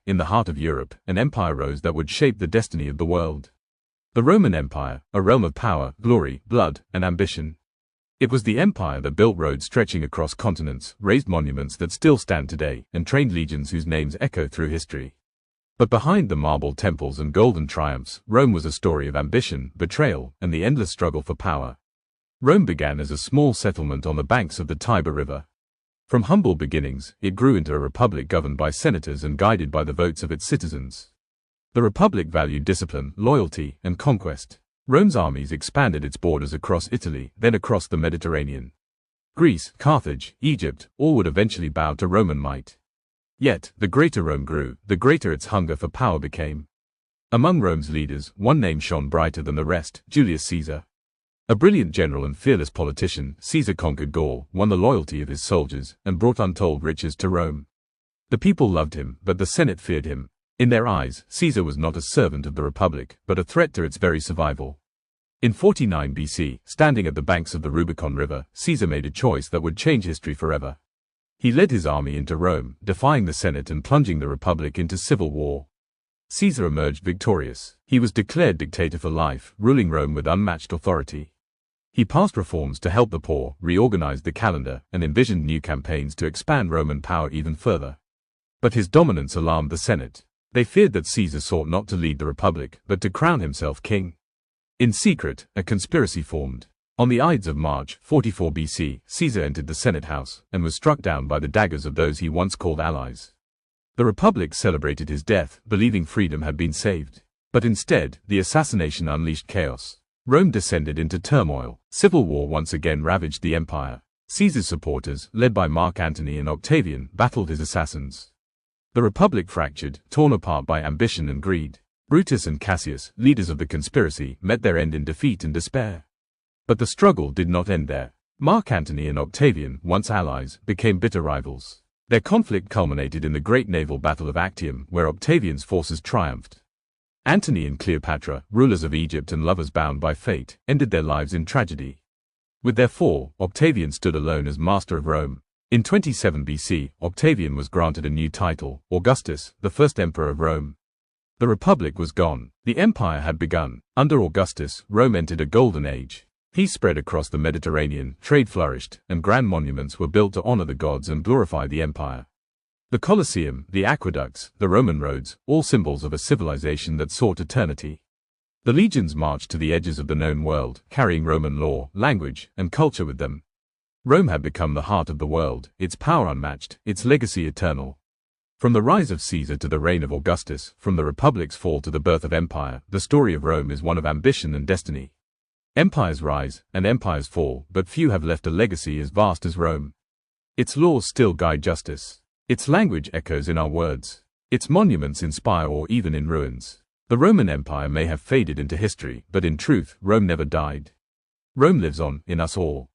in the heart of Europe, an empire rose that would shape the destiny of the world. The Roman Empire, a realm of power, glory, blood, and ambition. It was the empire that built roads stretching across continents, raised monuments that still stand today, and trained legions whose names echo through history. But behind the marble temples and golden triumphs, Rome was a story of ambition, betrayal, and the endless struggle for power. Rome began as a small settlement on the banks of the Tiber River. From humble beginnings, it grew into a republic governed by senators and guided by the votes of its citizens. The republic valued discipline, loyalty, and conquest. Rome's armies expanded its borders across Italy, then across the Mediterranean. Greece, Carthage, Egypt, all would eventually bow to Roman might. Yet, the greater Rome grew, the greater its hunger for power became. Among Rome's leaders, one name shone brighter than the rest: Julius Caesar. A brilliant general and fearless politician, Caesar conquered Gaul, won the loyalty of his soldiers, and brought untold riches to Rome. The people loved him, but the Senate feared him. In their eyes, Caesar was not a servant of the Republic, but a threat to its very survival. In 49 BC, standing at the banks of the Rubicon River, Caesar made a choice that would change history forever. He led his army into Rome, defying the Senate and plunging the Republic into civil war. Caesar emerged victorious. He was declared dictator for life, ruling Rome with unmatched authority. He passed reforms to help the poor, reorganized the calendar, and envisioned new campaigns to expand Roman power even further. But his dominance alarmed the Senate. They feared that Caesar sought not to lead the Republic, but to crown himself king. In secret, a conspiracy formed. On the Ides of March, 44 BC, Caesar entered the Senate house, and was struck down by the daggers of those he once called allies. The Republic celebrated his death, believing freedom had been saved. But instead, the assassination unleashed chaos. Rome descended into turmoil. Civil war once again ravaged the empire. Caesar's supporters, led by Mark Antony and Octavian, battled his assassins. The Republic fractured, torn apart by ambition and greed. Brutus and Cassius, leaders of the conspiracy, met their end in defeat and despair. But the struggle did not end there. Mark Antony and Octavian, once allies, became bitter rivals. Their conflict culminated in the great naval battle of Actium, where Octavian's forces triumphed. Antony and Cleopatra, rulers of Egypt and lovers bound by fate, ended their lives in tragedy. With their fall, Octavian stood alone as master of Rome. In 27 BC, Octavian was granted a new title, Augustus, the first emperor of Rome. The Republic was gone. The empire had begun. Under Augustus, Rome entered a golden age. Peace spread across the Mediterranean, trade flourished, and grand monuments were built to honor the gods and glorify the empire. The Colosseum, the aqueducts, the Roman roads, all symbols of a civilization that sought eternity. The legions marched to the edges of the known world, carrying Roman law, language, and culture with them. Rome had become the heart of the world, its power unmatched, its legacy eternal. From the rise of Caesar to the reign of Augustus, from the Republic's fall to the birth of empire, the story of Rome is one of ambition and destiny. Empires rise, and empires fall, but few have left a legacy as vast as Rome. Its laws still guide justice. Its language echoes in our words. Its monuments inspire awe even in ruins. The Roman Empire may have faded into history, but in truth, Rome never died. Rome lives on, in us all.